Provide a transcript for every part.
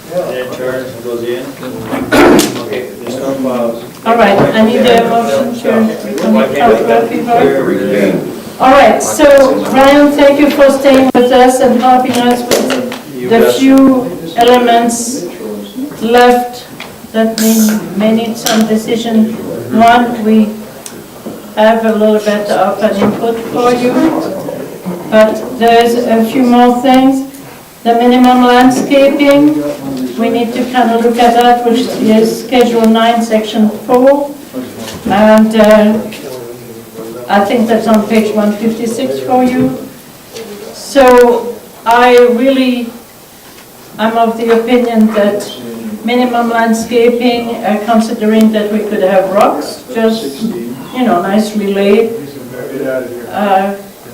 It turns and goes in. Okay, there's no files. All right, I need a motion to Peavoy. All right, so Ryan, thank you for staying with us and helping us with the few elements left that may need some decision. One, we have a little bit of an input for you, but there's a few more things. The minimum landscaping, we need to kind of look at that, which is Schedule 9, Section 4. And I think that's on page 156 for you. So I'm of the opinion that minimum landscaping, considering that we could have rocks, just, nicely laid,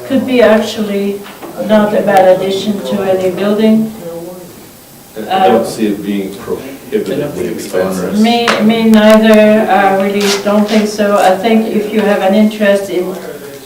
could be actually not a bad addition to any building. I don't see it being prohibitively expensive. Me neither. I really don't think so. I think if you have an interest in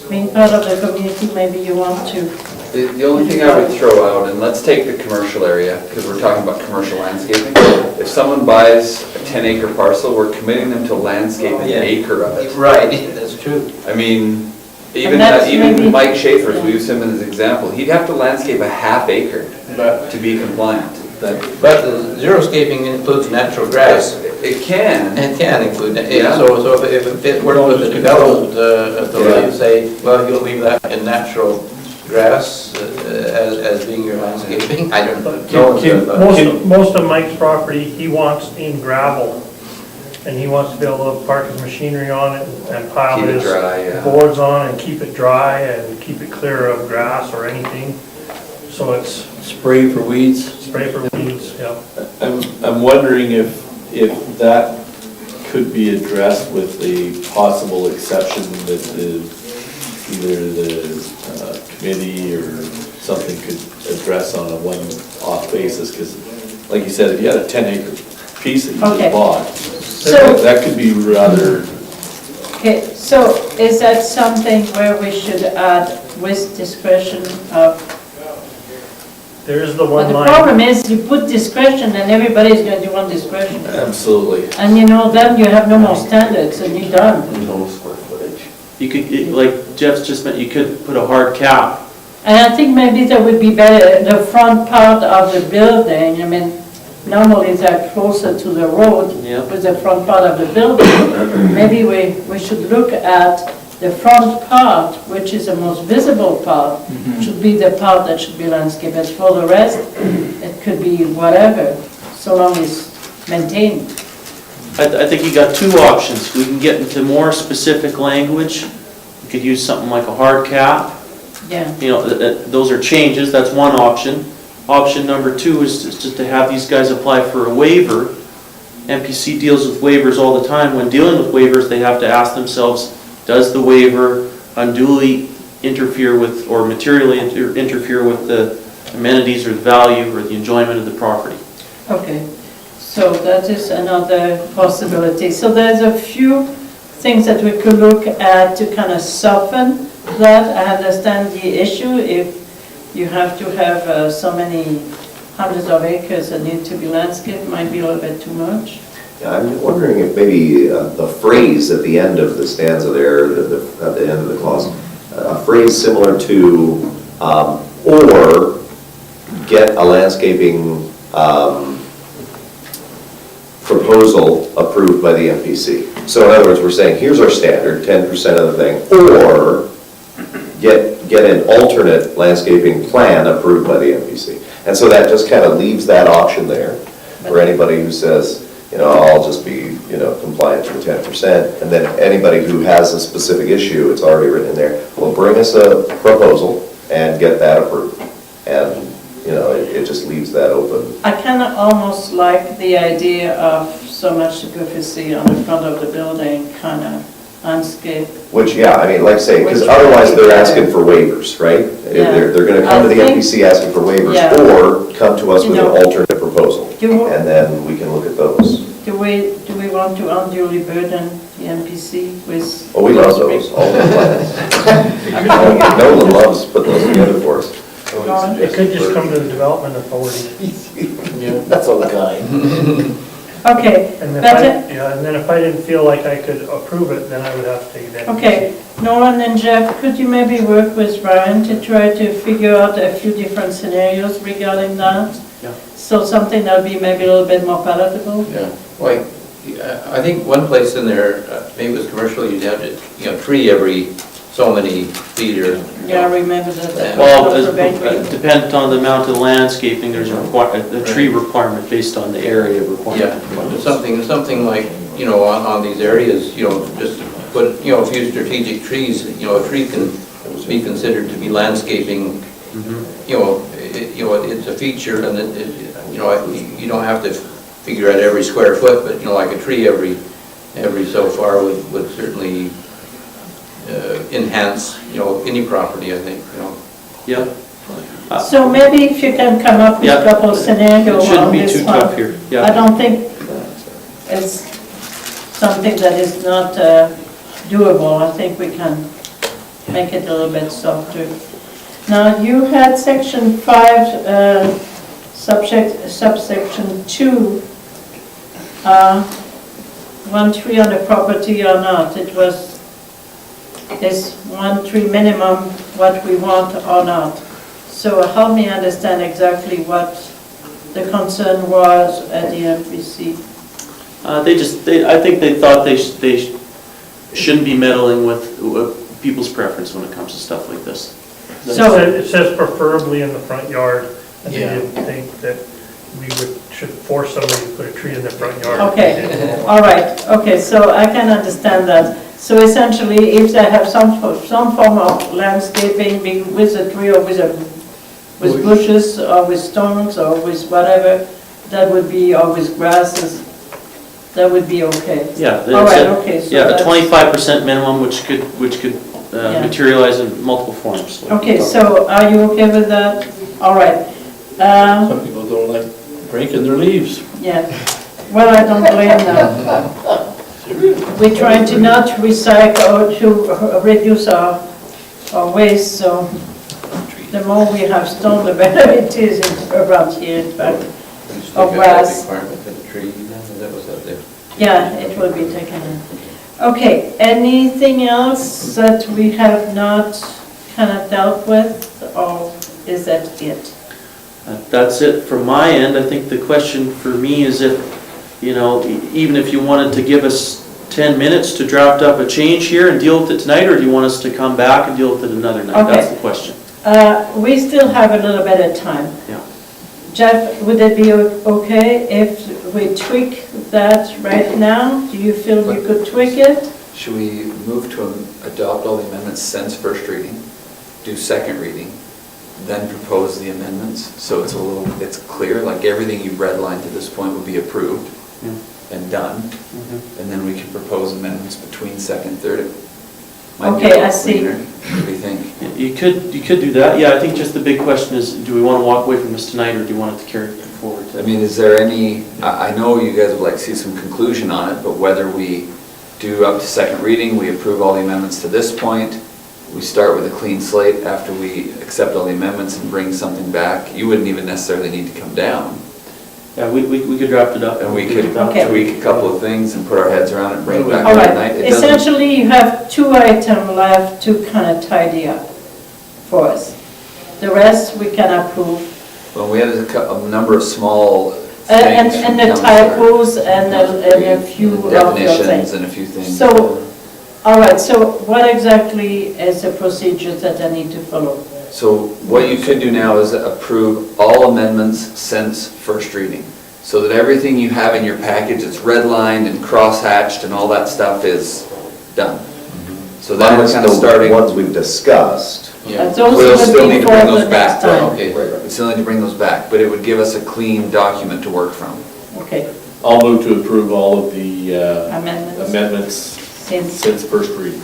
being part of the community, maybe you want to. The only thing I would throw out, and let's take the commercial area, because we're talking about commercial landscaping. If someone buys a 10-acre parcel, we're committing them to landscape an acre of it. Right, that's true. I mean, even maybe Mike Schaefer's, we use him as an example, he'd have to landscape a half acre to be compliant. But the xeriscaping includes natural grass. It can. It can include, Yeah. so if it were with the development authority, say, well, you'll leave that in natural grass as being your landscaping, I don't know. Most of Mike's property, he wants in gravel, and he wants to be able to park his machinery on it and pile Keep it his dry, yeah. boards on and keep it dry and keep it clear of grass or anything. So it's Spray for weeds? spray for weeds, yeah. I'm wondering if that could be addressed with the possible exception that either the committee or something could address on a one-off basis, because like you said, if you had a 10-acre piece that you just bought, So, that could be rather... okay, so is that something where we should add with discretion of? There is the But one the line. problem is you put discretion and everybody's going to want discretion. Absolutely. And then you have no more standards and you're done. No square footage. You could, like Jeff's just meant, you could put a hard cap. And I think maybe that would be better, the front part of the building, I mean, normally they're closer to the road Yeah. with the front part of the building. Maybe we should look at the front part, which is the most visible part, should be the part that should be landscaped. As for the rest, it could be whatever, so long as maintained. I think you got two options. We can get into more specific language. You could use something like a hard cap. Yeah. Those are changes, that's one option. Option number two is just to have these guys apply for a waiver. MPC deals with waivers all the time. When dealing with waivers, they have to ask themselves, does the waiver unduly interfere with or materially interfere with the amenities or the value or the enjoyment of the property? Okay, so that is another possibility. So there's a few things that we could look at to kind of soften that. I understand the issue if you have to have so many hundreds of acres that need to be landscaped, might be a little bit too much. Yeah, I'm wondering if maybe the phrase at the end of the stanza there, at the end of the clause, a phrase similar to or get a landscaping proposal approved by the MPC. So in other words, we're saying, here's our standard, 10% of the thing, or get an alternate landscaping plan approved by the MPC. And so that just kind of leaves that option there for anybody who says, I'll just be, compliant to the 10%. And then anybody who has a specific issue, it's already written in there, will bring us a proposal and get that approved. And, it just leaves that open. I kind of almost like the idea of so much superficie on the front of the building, kind of landscape. Which, yeah, I mean, like I say, because otherwise they're asking for waivers, right? Yeah. They're going to come to the MPC asking for waivers, or come to us with an alternate proposal. And then we can look at those. Do we want to unduly burden the MPC with? Oh, we love those, all the plans. Nolan loves putting those together for us. It could just come to the development authority. Yeah. That's all kind. Okay, And if but, and then if I didn't feel like I could approve it, then I would have to take it in. okay, Nolan and Jeff, could you maybe work with Ryan to try to figure out a few different scenarios regarding that? Yeah. So something that'll be maybe a little bit more palatable? Yeah, like, I think one place in there, maybe it was commercial, you'd have to, tree every so many feet or. Yeah, I remember that. Well, Also Bengry. dependent on the amount of landscaping, there's a tree requirement based on the area requirement. Yeah, something like, on these areas, just put, a few strategic trees, a tree can be considered to be landscaping, it's a feature and you don't have to figure out every square foot, but, like a tree every so far would certainly enhance, any property, I think, Yeah. So maybe if you can come up with Yeah. a couple of scenarios It shouldn't on be this too one. tough here, I yeah. don't think it's something that is not doable. I think we can make it a little bit softer. Now, you had section 5, subsection 2, 1 tree on the property or not. It was, is 1 tree minimum what we want or not? So help me understand exactly what the concern was at the MPC. I think they thought they shouldn't be meddling with people's preference when it comes to stuff like this. So- It says preferably in the front yard, and they Yeah. didn't think that we should force somebody to put a tree in their front yard. Okay, all right, okay, so I can understand that. So essentially, if they have some form of landscaping, be with a tree or with bushes or with stones or with whatever, that would be, or with grasses, that would be okay. Yeah. All it's right, a- okay, so Yeah, a that's- 25% minimum, which could Yeah. materialize in multiple forms. Okay, so are you okay with that? All right. Some people don't like breaking their leaves. Yeah, well, I don't blame them. We're trying to not recycle, or to reduce our waste, so the more we have stone, the better it is around here, in fact. Of grass. Requirement for the tree, that was out there. Yeah, it will be taken in. Okay, anything else that we have not kind of dealt with, or is that it? That's it from my end. I think the question for me is if, even if you wanted to give us 10 minutes to draft up a change here and deal with it tonight, or do you want us to come back and deal with it another night? Okay. That's the question. We still have a little bit of time. Yeah. Jeff, would it be okay if we tweak that right now? Do you feel we could tweak it? Should we move to adopt all the amendments since first reading, do second reading, then propose the amendments? So it's clear, like everything you've redlined to this point would be approved Yeah. and done, Mhm. and then we can propose amendments between second and third. It might be Okay, a lot I see. cleaner. What do you think? You could do that. Yeah, I think just the big question is, do we want to walk away from this tonight, or do you want it to carry it forward? I mean, is there any, I know you guys would like to see some conclusion on it, but whether we do up to second reading, we approve all the amendments to this point, we start with a clean slate after we accept all the amendments and bring something back, you wouldn't even necessarily need to come down. Yeah, we could draft it up. And we could Okay. tweak a couple of things and put our heads around it and bring it back All that right, night. It doesn't- essentially, you have 2 items left to kind of tidy up for us. The rest we can approve. Well, we had a number of small And things. and the from Councillor. typos and a few of your Definitions things. and a few things. So, all right, so what exactly is the procedure that I need to follow? So what you could do now is approve all amendments since first reading, so that everything you have in your package that's redlined and cross-hatched and all that stuff is done. So then we're Minus kind of the starting, ones we've discussed. Yeah. Those we'll still would need be to for bring the those back. next time. Okay. We still need to bring those back, but it would give us a clean document to work from. Okay, I'll move to approve all of the amendments amendments since since first reading.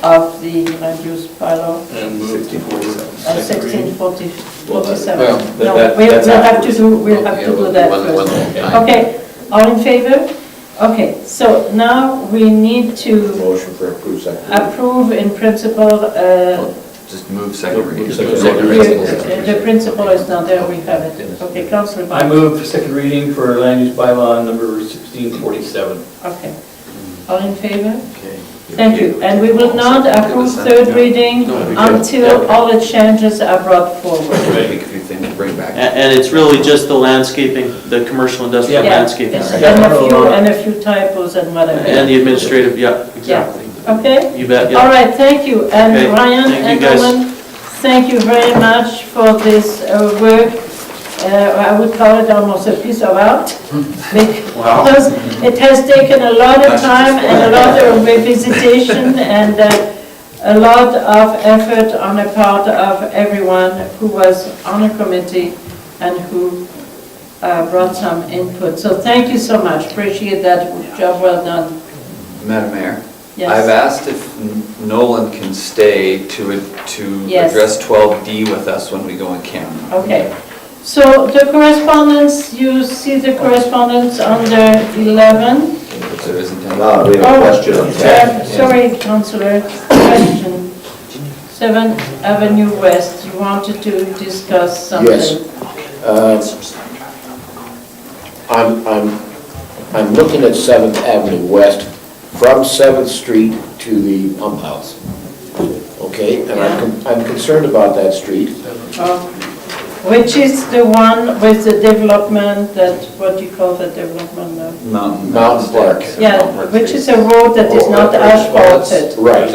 of the land use bylaw, And move to 1647. Well, No, that- we'll that's have to afterwards. do, we'll have to do that One first. at a time. Okay, all in favor? Okay, so now we need to Motion for approved second. approve in principle, Just move second reading. The principal is not there, we have it. Okay, Councillor. I move for second reading for land use bylaw number 1647. Okay. All in favor? Okay. Thank you. And we will not approve third reading until all the changes are brought forward. I think a few things to bring back. And it's really just the landscaping, the commercial industrial Yeah, landscaping. yes, right? and a few typos and whatever. And the administrative, yeah, exactly. Okay? You bet, All yeah. right, thank you. And Okay, Ryan thank and you, guys. Owen, thank you very much for this work. I would call it almost a piece of art. Wow. Because it has taken a lot of time and a lot of revisitation and a lot of effort on the part of everyone who was on the committee and who brought some input. So thank you so much. Appreciate that. Job well done. Madam Mayor? Yes. I've asked if Nolan can stay to Yes. address 12D with us when we go in camera. Okay. So the correspondence, you see the correspondence under 11? If there isn't any. We have a question on 10. Sorry, Councillor, question. 7th Avenue West, you wanted to discuss something? Yes. I'm looking at 7th Avenue West from 7th Street to the pump house. Okay, and I'm concerned about that street. Which is the one with the development that, what do you call the development now? Mountain Park. Yeah, which is a road that is not asphalted. Right.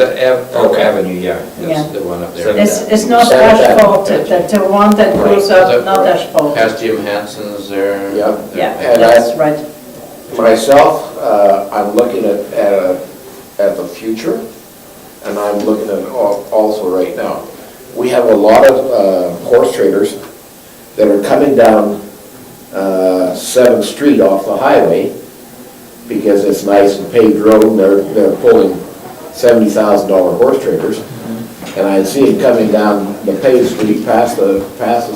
Oak Avenue, yeah, Yeah. that's the one up there. It's not Seventh Avenue. asphalted, that's the one that goes up, not asphalted. Past Jim Hanson's there. Yeah. Yeah, And that's right. Myself, I'm looking at the future, and I'm looking at also right now. We have a lot of horse traders that are coming down 7th Street off the highway because it's nice and paved road, and they're pulling $70,000 horse traders. And I see them coming down the paved street past the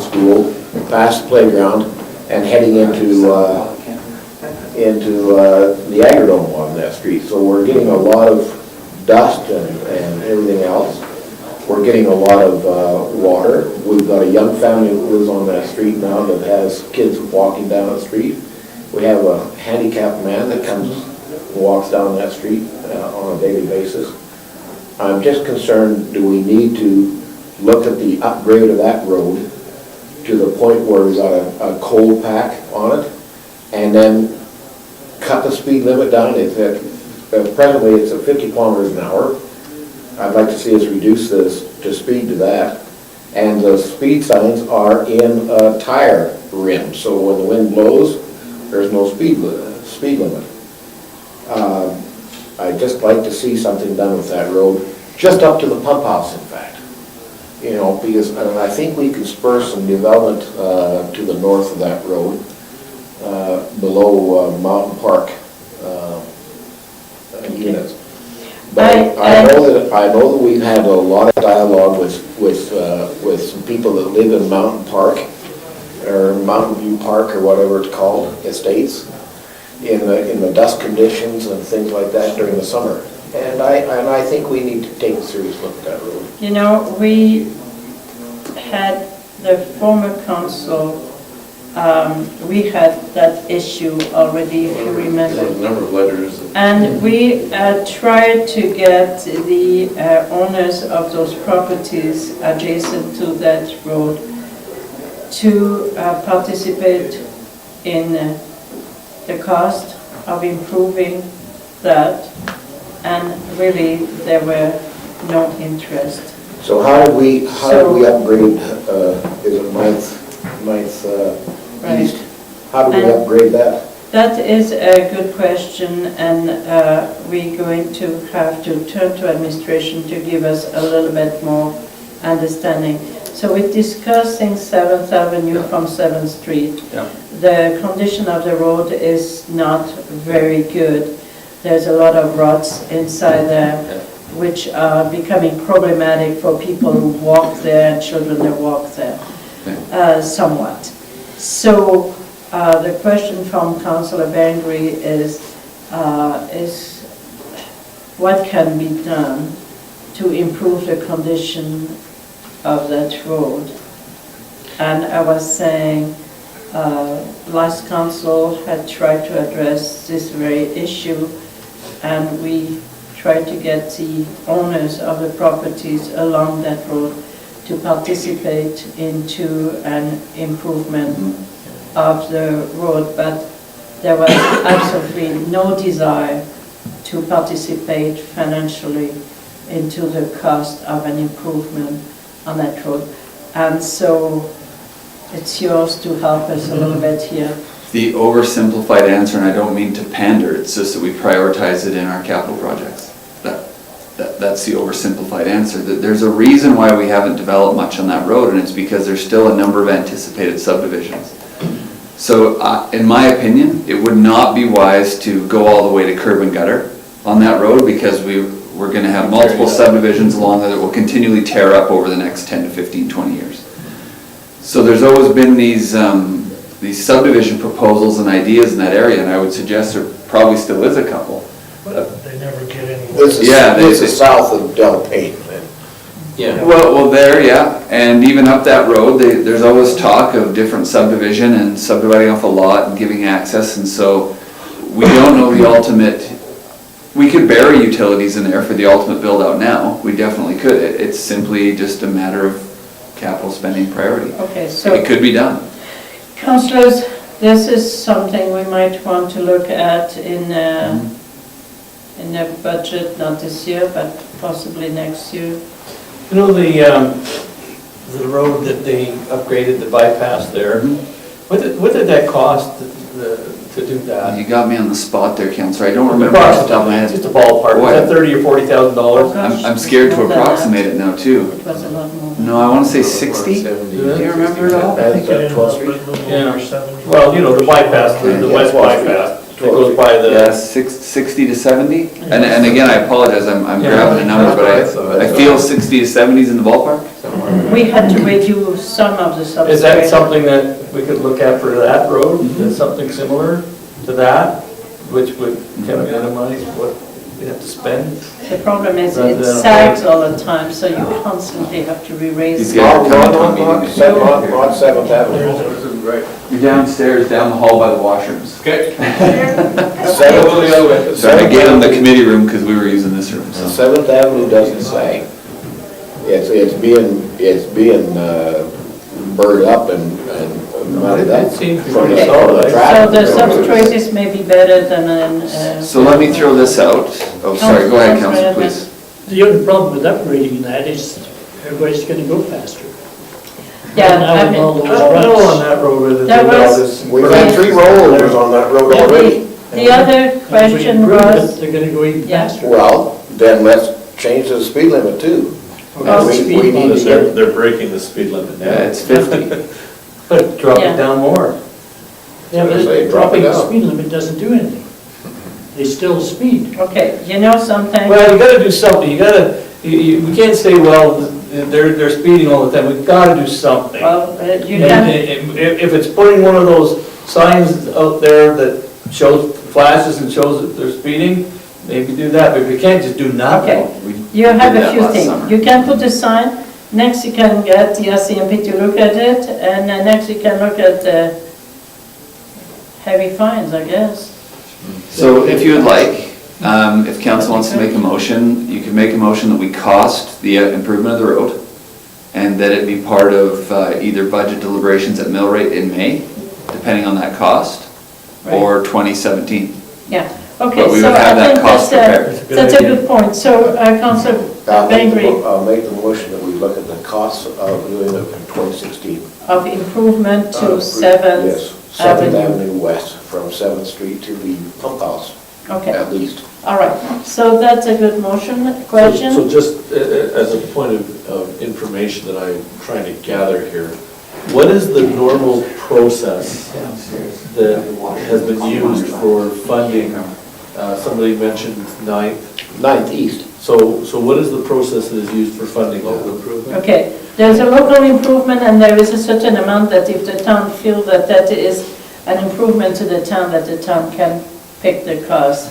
school, past the playground, and heading into the Agrodome on that street. So we're getting a lot of dust and everything else. We're getting a lot of water. We've got a young family that lives on that street now that has kids walking down the street. We have a handicapped man that comes and walks down that street on a daily basis. I'm just concerned, do we need to look at the upgrade of that road to the point where we've got a cold pack on it, and then cut the speed limit down? Presently it's at 50 kilometers an hour. I'd like to see us reduce this to speed to that. And the speed signs are in a tire rim, so when the wind blows, there's no speed limit. I'd just like to see something done with that road, just up to the pump house, in fact. You know, because and I think we can spur some development to the north of that road, below Mountain Park units. But I know that we've had a lot of dialogue with some people that live in Mountain Park, or Mountain View Park, or whatever it's called, estates, in the dust conditions and things like that during the summer. And I think we need to take a serious look at that road. You know, we had the former council, we had that issue already, if you remember. A number of letters. And we tried to get the owners of those properties adjacent to that road to participate in the cost of improving that, and really there were no interest. So how do we upgrade, is it Ninth East? How do we upgrade that? That is a good question, and we're going to have to turn to administration to give us a little bit more understanding. So we're discussing 7th Avenue from 7th Street. Yeah. The condition of the road is not very good. There's a lot of ruts inside there, which are becoming problematic for people who walk there and children that walk there, somewhat. So the question from Councillor Bengry is what can be done to improve the condition of that road. And I was saying, last council had tried to address this very issue, and we tried to get the owners of the properties along that road to participate into an improvement of the road, but there was absolutely no desire to participate financially into the cost of an improvement on that road. And so it's yours to help us a little bit here. The oversimplified answer, and I don't mean to pander, it's just that we prioritize it in our capital projects. That's the oversimplified answer. There's a reason why we haven't developed much on that road, and it's because there's still a number of anticipated subdivisions. So in my opinion, it would not be wise to go all the way to curb and gutter on that road, because we're going to have multiple subdivisions along there that will continually tear up over the next 10 to 15, 20 years. So there's always been these subdivision proposals and ideas in that area, and I would suggest there probably still is a couple. But they never get anywhere. This is, Yeah, this is south of Del Payne, then. Yeah. Well, there, yeah, and even up that road, there's always talk of different subdivision and subdividing off a lot and giving access, and so we don't know the ultimate. We could bury utilities in there for the ultimate build out now, we definitely could. It's simply just a matter of capital spending priority. Okay, so It could be done. councillors, this is something we might want to look at in the budget, not this year, but possibly next year. You know, the road that they upgraded, the bypass there, what did that cost to do that? You got me on the spot there, Councillor, I don't remember off the top of my head. Just a ballpark, was that $30,000 or $40,000? I'm scared to approximate it now too. It was a lot more. No, I want to say 60? Do you remember it all? I think it ended up a little over 70. Well, you know, the bypass, the west bypass, it goes by Yeah, the, 60 to 70? And again, I apologize, I'm grabbing a number, but I feel 60 to 70 is in the ballpark. We had to review some of the subdivisions. is that something that we could look at for that road? Is something similar to that, which would kind of minimize what we have to spend? The problem is Rather it than a sags all the time, so you constantly have to re-raise These it. guys are coming to a On meeting. 7th Avenue. You're downstairs, down the hall by the washrooms. Okay. So I gave them the committee room because we were using this room, so. 7th Avenue doesn't say. It's being burnt up and muddied up It seems from the pretty solid. So the substrates may be better than an... So let me throw this out. Oh, sorry, go ahead, Councillor, please. The only problem with upgrading that is everybody's gonna go faster. Yeah, Now I with all mean, those I don't know on ruts. that road whether There they got was- this. We've had 3 rollovers on that road already. the other As we question improve it, was, they're gonna go even Yeah. faster. Well, then let's change the speed limit too. Oh, We speed need bumps to get, They're breaking the speed limit now. Yeah, it's 50. But drop Yeah. it down more. Yeah, but Say, drop dropping it the down. speed limit doesn't do anything. They still speed. okay, you know something? Well, you gotta do something, we can't say, well, they're speeding all the time, we've gotta do something. Well, you And can, if it's putting one of those signs out there that shows, flashes and shows that they're speeding, maybe do that, but we can't just do nothing. okay. We You have did a that few last things. summer. You can put a sign, next you can get the RCMP to look at it, and next you can look at heavy fines, I guess. So if you would like, if council wants to make a motion, you can make a motion that we cost the improvement of the road, and that it be part of either budget deliberations at mill rate in May, depending on that cost, or 2017. Yeah, okay, But we so would have I that think cost prepared. that's a good point. So, Councillor Bengry, I'll make the motion that we look at the costs of doing it in 2016. of improvement to 7th Yes, 7th Avenue. Avenue West, from 7th Street to the pump house, Okay, at least. all right. So that's a good motion, So question? just as a point of information that I'm trying to gather here, what is the normal process that has been used for funding? Somebody mentioned 9th. 9th East. So what is the process that is used for funding local improvement? Okay, there's a local improvement, and there is a certain amount that if the town feels that that is an improvement to the town, that the town can pick the cost.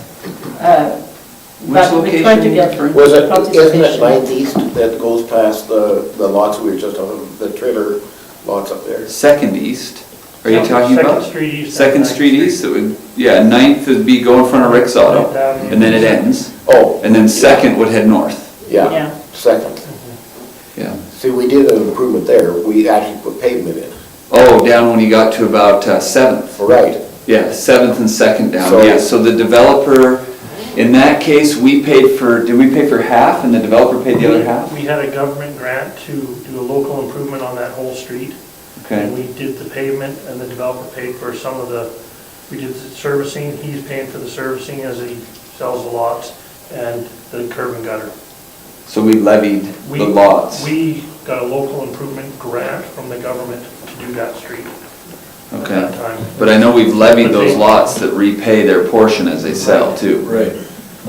Which But we try to location get different? Was it, isn't it participation. 9th East that goes past the lots we were just on, the trailer lots up there? Second East, are you talking about? Second Street East. Second Street East, that would, yeah, 9th would be go in front of Rick's Auto, and then it ends. Oh, And then Second would head north, yeah, Yeah. second. yeah. See, we did an improvement there, we actually put pavement in. Oh, down when you got to about 7th. Right. Yeah, 7th and 2nd down, So- yeah. So the developer, in that case, we paid for, did we pay for half and the developer paid the other half? We had a government grant to do a local improvement on that whole street. And Okay, we did the pavement, and the developer paid for some of the, we did the servicing, he's paying for the servicing as he sells the lots, and the curb and gutter. so we levied We- the lots. We got a local improvement grant from the government to do that street at Okay. that time. But I know we've levied those lots that repay their portion as they sell too. Right.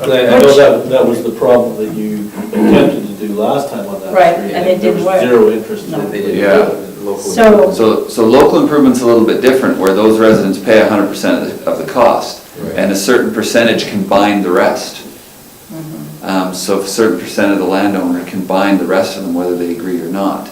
I know that was the problem that you attempted to do last time on that street. Right, and it didn't work. There was zero interest. No. They didn't Yeah. do it locally. So, So local improvement's a little bit different, where those residents pay 100% of the cost, Right. and a certain percentage can bind the rest. So if a certain percent of the landowner can bind the rest of them, whether they agree or not.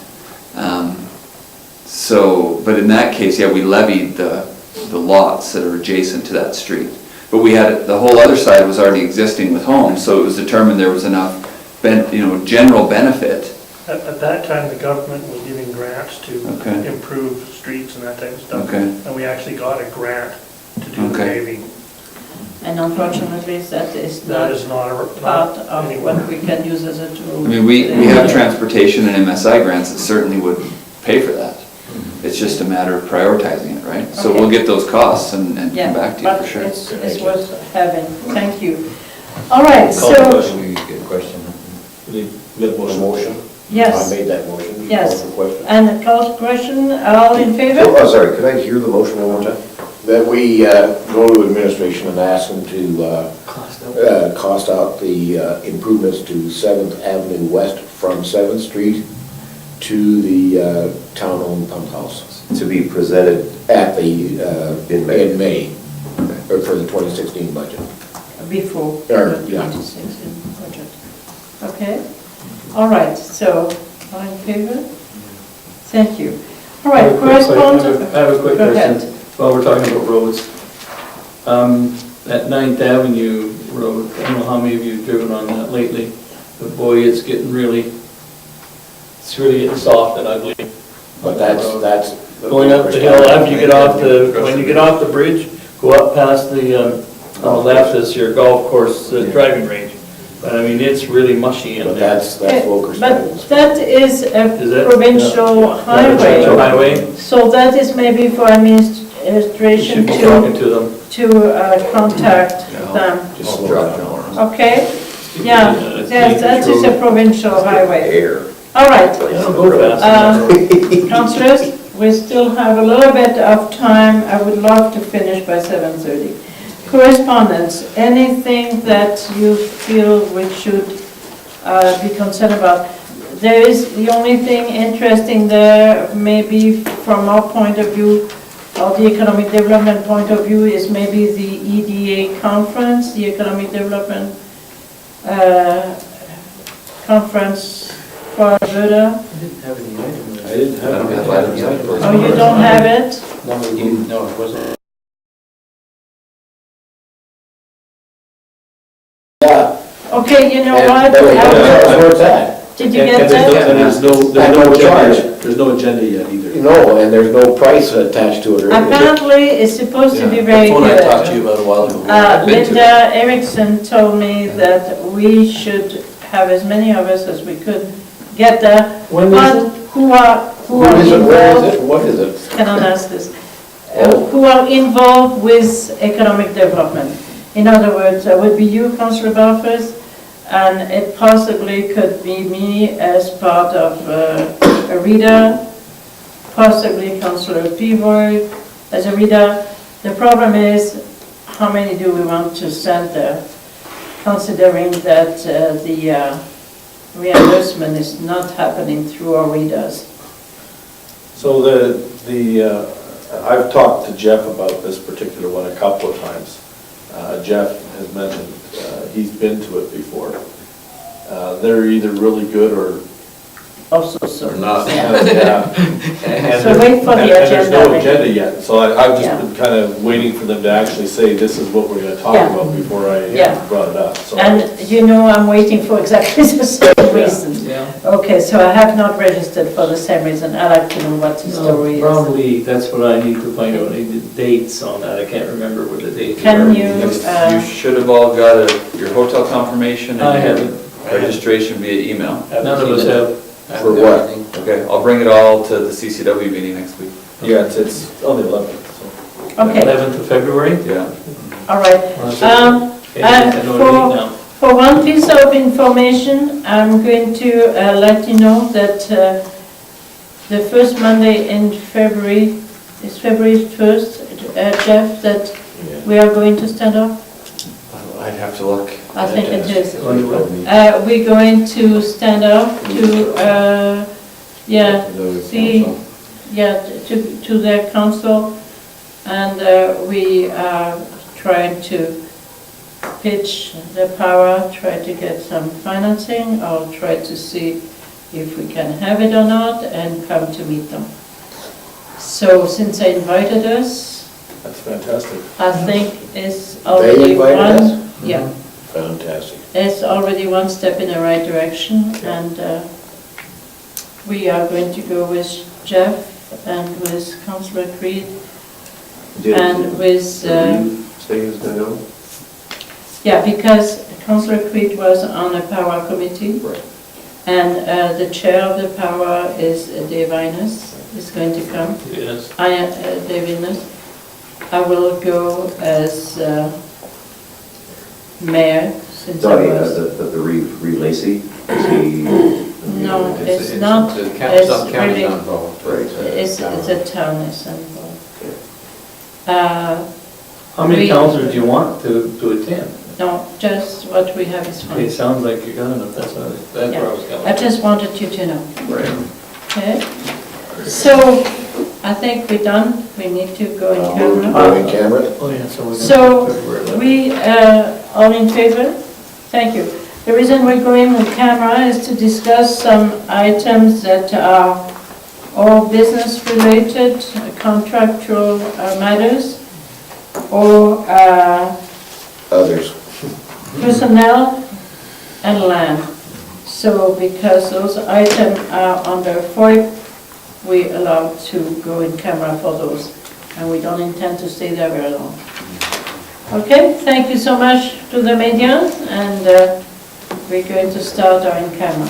So, but in that case, yeah, we levied the lots that are adjacent to that street. But we had, the whole other side was already existing with homes, so it was determined there was enough, general benefit. At that time, the government was giving grants to Okay. improve streets and that type of stuff. Okay. And we actually got a grant to do the Okay. paving. and unfortunately, that is That not is not a, part not of anywhere. what we can use as a tool. I mean, we have transportation and MSI grants that certainly would pay for that. It's just a matter of prioritizing it, right? So we'll get those costs and Yeah, come back to you but for sure. it's worth having, thank you. All right, so, We get a question. We have A motion. motion? I yes, made that motion. Yes. Call for question. and a closed question, all in favor? Oh, sorry, could I hear the motion one more time? That we go to administration and ask them to cost out the improvements to 7th Avenue West from 7th Street to the town-owned pump house To be presented at the, in May. in May, or for the 2016 budget. Before Or, the yeah. 2016 budget. Okay, all right, so, all in favor? Thank you. All right, correspondence. I have a quick Go question, ahead. while we're talking about roads. That 9th Avenue Road, I don't know how many of you have driven on that lately, but boy, it's really getting soft and ugly. But that's. Going up the hill, after you get off when you get off the bridge, go up past the, on the left is your golf course driving range. But I mean, it's really mushy in But there. that's Volker's. But that is Is a it? provincial Provincial highway, highway, so that is maybe for you administration should be talking to them. to contact them. Just slow down. Okay? Yeah, yes, that is a provincial highway. Air. All right. I don't go fast. Councillors, we still have a little bit of time. I would love to finish by 7:30. Correspondence, anything that you feel we should be concerned about? There is, the only thing interesting there, maybe from our point of view, or the economic development point of view, is maybe the EDA conference, the Economic Development Conference for Alberta. I didn't have any items. I didn't I don't have items on it. Oh, you don't have it? No, it wasn't. Yeah. Okay, you know And- what? but wait, I will- where's that? Did you And get there's no- that? and there's no And no charge. agenda, there's no agenda yet either. No, and there's no price attached to it or anything. Apparently, it's supposed to be very That's what I talked to good. you about a while ago. Linda Erickson told me that we should have as many of us as we could get there. When is But it? who are Who is it, where is involved, it, what is it? cannot ask this, Oh. who are involved with economic development. In other words, that would be you, Councillor Barfuss, and it possibly could be me as part of a reader, possibly Councillor Peavoy as a reader. The problem is, how many do we want to send there, considering that the reimbursement is not happening through our readers? So I've talked to Jeff about this particular one a couple of times. Jeff has mentioned he's been to it before. They're either really good or Also, so. Or not. yeah. So wait for the And there's agenda. no agenda yet, so I've Yeah. just been kind of waiting for them to actually say, this is what we're gonna talk Yeah. about before I Yeah. brought it up, so. And you know, I'm waiting for exactly the same reason. Yeah. Okay, so I have not registered for the same reason. I like to know what the story is. Probably, that's what I need to find out, I need the dates on that, I can't remember what the dates were. Can you, You should have all got your hotel confirmation I and your haven't. registration via email. None of us have. For what? Okay, I'll bring it all to the CCW meeting next week. Yeah, it's on the 11th, so. okay, 11th of February? Yeah. all right. Okay, I know the date now. For one piece of information, I'm going to let you know that the first Monday in February, is February 1st, Jeff, that we are going to stand up? I'd have to look. I think it is. Well, We're going to stand up to, see, to their council, and we are trying to pitch the power, try to get some financing, or try to see if we can have it or not, and come to meet them. So since they invited us, That's fantastic. I think it's already They invited one. us? Yeah. Fantastic. It's already one step in the right direction, and we are going to go with Jeff and with Councillor Creed and with, Say who's gonna go? yeah, because Councillor Creed was on the power committee. Right. And the chair of the power is Dave Innes, is going to come. Yes. Dave Innes. I will go as mayor, since I Donnie, was. the Reeve Lacey, is he? No, it's not, The it's county's really, not involved. Right. it's a town is involved. How many We- councillors do you want to attend? No, just what we have is Okay, fine. sounds like you got enough, that's where I was going. I just wanted you to know, Right. okay? So, I think we're done, we need to go in camera. Going camera? Oh, yeah, so we're So, going to February 11th. we, all in favor? Thank you. The reason we're going with camera is to discuss some items that are all business-related, contractual matters, or Others. personnel and land. So because those items are under FOIP, we allow to go in camera for those, and we don't intend to stay there very long. Okay, thank you so much to the media, and we're going to start our in camera.